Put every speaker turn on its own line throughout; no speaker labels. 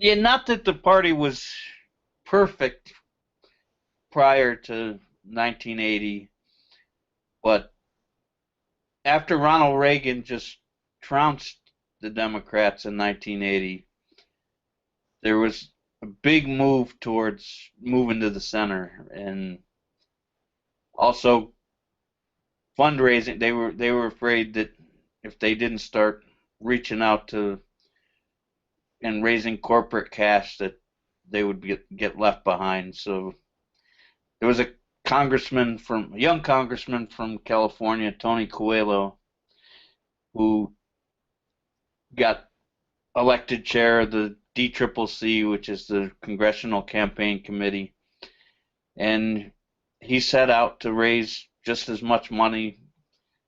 Yeah, not that the party was perfect prior to 1980, but after Ronald Reagan just trounced the Democrats in 1980, there was a big move towards moving to the center, and also fundraising. They were afraid that if they didn't start reaching out to and raising corporate cash, that they would get left behind. So there was a young congressman from California, Tony Coelho, who got elected chair of the DCCC, which is the Congressional Campaign Committee, and he set out to raise just as much money,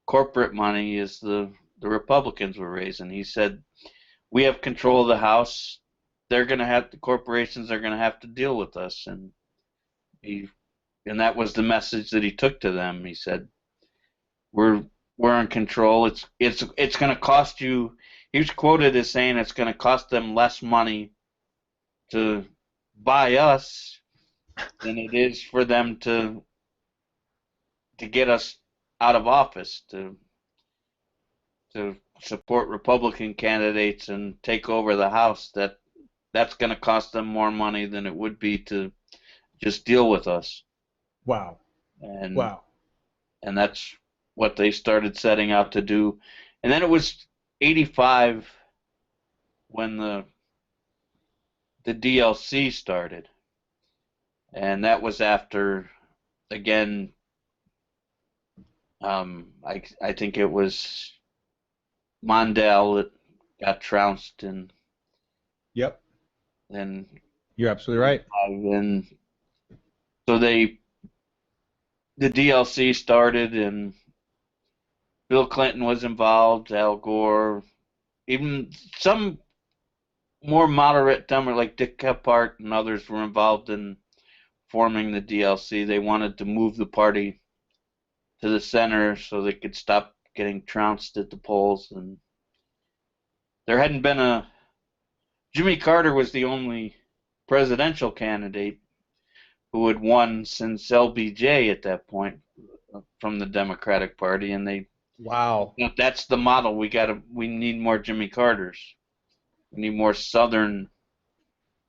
corporate money, as the Republicans were raising. He said, "We have control of the House. The corporations are gonna have to deal with us," he and that was the message that he took to them. He said, "We're we're in control. It's going to cost you." He was quoted as saying it's going to cost them less money to buy us than it is for them to get us out of office, to support Republican candidates and take over the House. That's going to cost them more money than it would be to just deal with us.
Wow.
And
Wow.
and that's what they started setting out to do. And then it was 85 when the DLC started, and that was after, again, I think it was Mondale that got trounced,
Yep.
and
You're absolutely right.
and so the DLC started, and Bill Clinton was involved, Al Gore, even some more moderate Democrats like Dick Gephardt and others were involved in forming the DLC. They wanted to move the party to the center so they could stop getting trounced at the polls. And there hadn't been Jimmy Carter was the only presidential candidate who had won since LBJ at that point from the Democratic Party, and
Wow.
that's the model. We need more Jimmy Carters. We need more Southern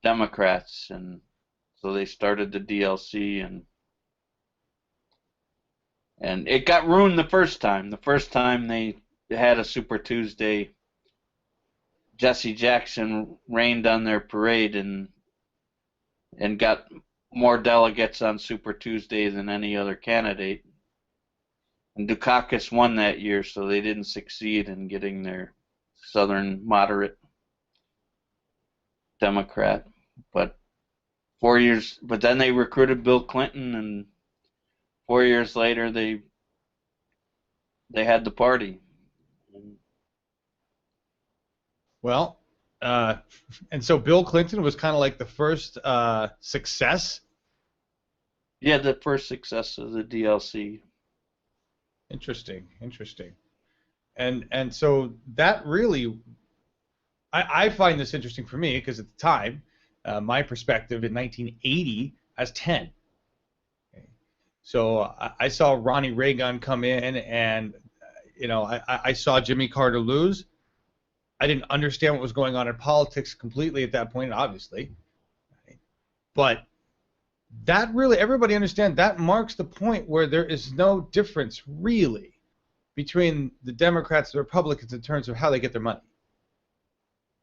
Democrats, and so they started the DLC, and it got ruined the first time. The first time they had a Super Tuesday, Jesse Jackson rained on their parade and got more delegates on Super Tuesday than any other candidate. And Dukakis won that year, so they didn't succeed in getting their Southern moderate Democrat. But but then they recruited Bill Clinton, and 4 years later they had the party.
Well, and so Bill Clinton was kind of like the first success.
Yeah, the first success of the DLC.
Interesting, interesting. And so that really, I find this interesting for me because at the time, my perspective in 1980 as 10. Okay. So I saw Ronnie Reagan come in, and I saw Jimmy Carter lose. I didn't understand what was going on in politics completely at that point, obviously. But that really, everybody understand, that marks the point where there is no difference really between the Democrats and the Republicans in terms of how they get their money.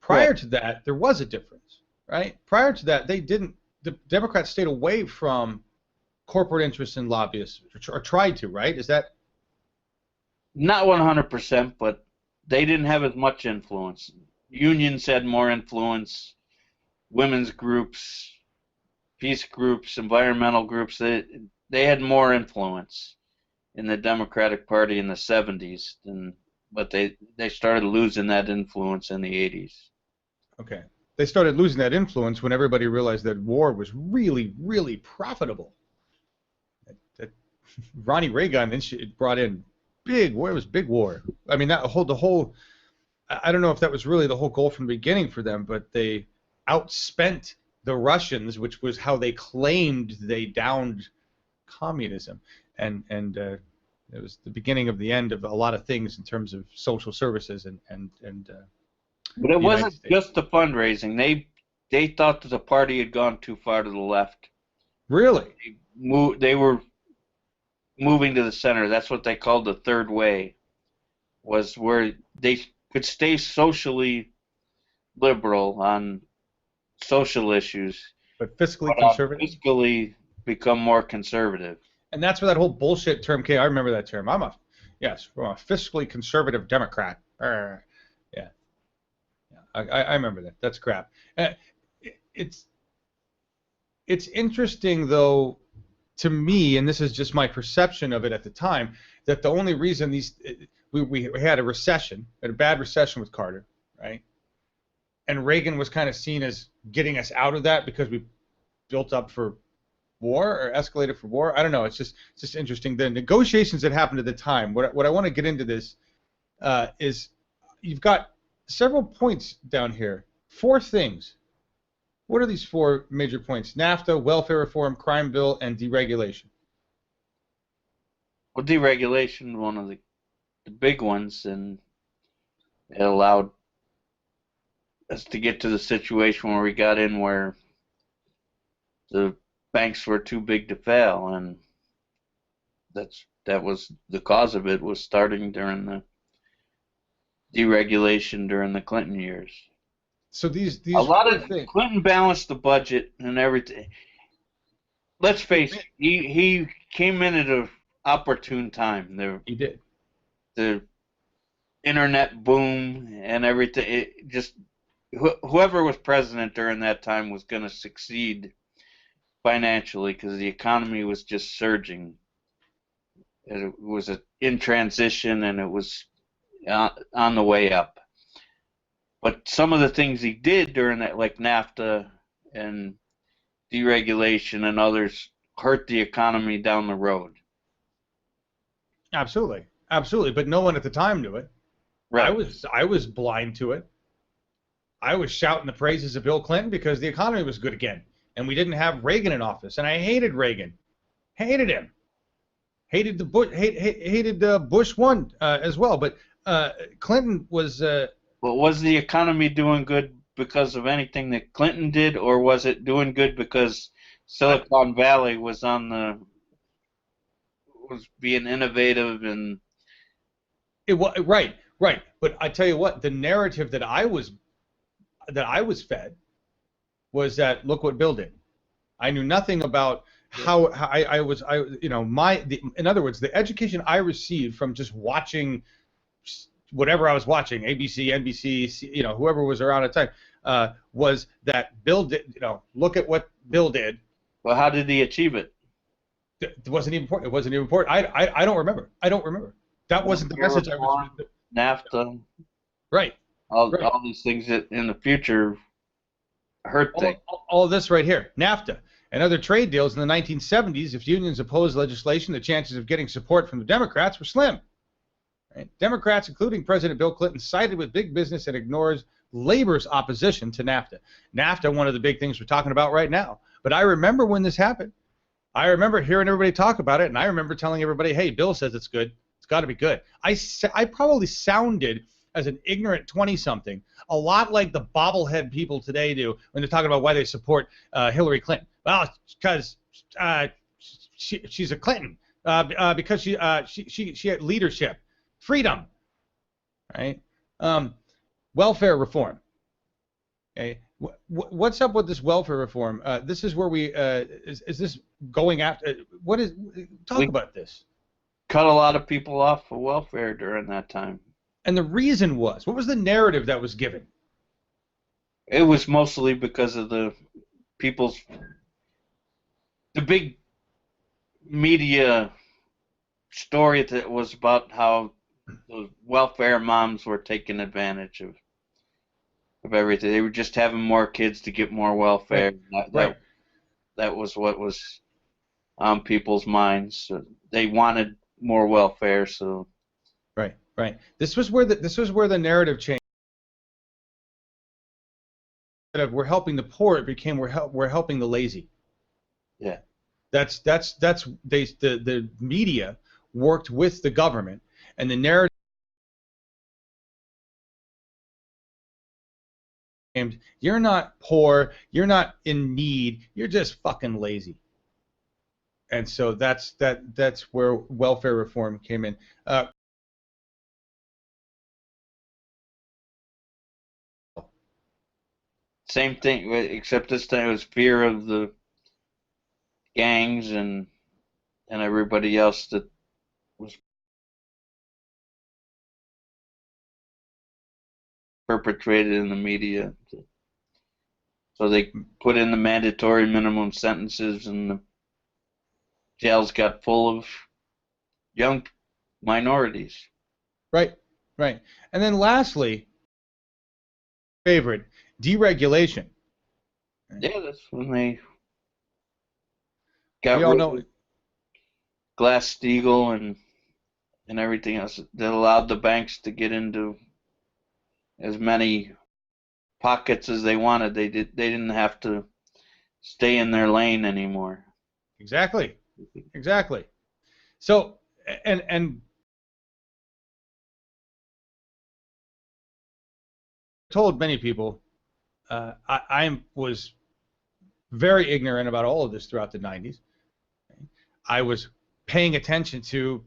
Prior to that, there was a difference, right? Prior to that, the Democrats stayed away from corporate interests and lobbyists, or tried to, right? Is that?
Not 100%, but they didn't have as much influence. Unions had more influence, women's groups, peace groups, environmental groups. They had more influence in the Democratic Party in the 70s, but they started losing that influence in the 80s.
Okay. They started losing that influence when everybody realized that war was really, really profitable. That Ronnie Reagan brought in big war. It was big war. I mean, the whole. I don't know if that was really the whole goal from the beginning for them, but they outspent the Russians, which was how they claimed they downed communism, and it was the beginning of the end of a lot of things in terms of social services and
But it
the United
wasn't
States.
just the fundraising. They thought that the party had gone too far to the left.
Really?
They were moving to the center. That's what they called the third way, was where they could stay socially liberal on social issues,
But fiscally
but
conservative?
fiscally become more conservative.
And that's where that whole bullshit term came. I remember that term. I'm a fiscally conservative Democrat. Yeah, I remember that. That's crap. It's interesting though to me, and this is just my perception of it at the time, that the only reason we had a recession, a bad recession with Carter, right? And Reagan was kind of seen as getting us out of that because we built up for war or escalated for war. I don't know. It's just interesting. The negotiations that happened at the time. What I want to get into this is you've got several points down here. 4 things. What are these 4 major points? NAFTA, welfare reform, crime bill, and deregulation.
Well, deregulation, one of the big ones, and it allowed us to get to the situation where we got in where the banks were too big to fail, and that was the cause of it, was starting during the deregulation during the Clinton years.
So these
a lot of
things.
Clinton balanced the budget and everything. Let's face it, he came in at an opportune time.
He did.
The internet boom and everything. It just whoever was president during that time was going to succeed financially because the economy was just surging. It was in transition and it was on the way up. But some of the things he did during that, like NAFTA and deregulation and others, hurt the economy down the road.
Absolutely, absolutely. But no one at the time knew it.
Right.
I was blind to it. I was shouting the praises of Bill Clinton because the economy was good again, and we didn't have Reagan in office, and I hated Reagan, hated him, hated the Bush, hated Bush 1 as well. But Clinton was.
But was the economy doing good because of anything that Clinton did, or was it doing good because Silicon Valley was being innovative and?
It was right. But I tell you what, the narrative that I was fed was that look what Bill did. I knew nothing about how in other words, the education I received from just watching whatever I was watching, ABC, NBC, whoever was around at the time, was that Bill did, look at what Bill did.
Well, how did he achieve it?
It wasn't even important. It wasn't even important. I don't remember. That wasn't the message I was.
NAFTA.
Right.
All these things that in the future hurt things.
All this right here, NAFTA and other trade deals in the 1970s. If unions opposed legislation, the chances of getting support from the Democrats were slim. Right? Democrats, including President Bill Clinton, sided with big business and ignores labor's opposition to NAFTA. NAFTA, one of the big things we're talking about right now. But I remember when this happened. I remember hearing everybody talk about it, and I remember telling everybody, hey, Bill says it's good. It's got to be good. I probably sounded as an ignorant 20-something, a lot like the bobblehead people today do when they're talking about why they support Hillary Clinton. Well, because she's a Clinton, because she had leadership. Freedom, right? Welfare reform. Okay, what's up with this welfare reform? This is where we is this going after? What is talk about this?
Cut a lot of people off for welfare during that time.
And the reason was, what was the narrative that was given?
It was mostly because of the big media story that was about how the welfare moms were taking advantage of everything. They were just having more kids to get more welfare.
Right.
That was what was on people's minds. So they wanted more welfare. So.
Right. This was where the narrative changed. instead of we're helping the poor, it became we're helping the lazy.
Yeah.
The media worked with the government, and the narrative became, you're not poor, you're not in need, you're just fucking lazy. And so that's where welfare reform came in.
Same thing, except this time it was fear of the gangs and everybody else that was perpetrated in the media. So they put in the mandatory minimum sentences, and the jails got full of young minorities.
Right, right. And then lastly, favorite, deregulation.
Yeah, that's when they got
We all
rid
know.
of Glass-Steagall and everything else that allowed the banks to get into as many pockets as they wanted. They didn't have to stay in their lane anymore.
Exactly, exactly. So, and told many people, I was very ignorant about all of this throughout the 90s. I was paying attention to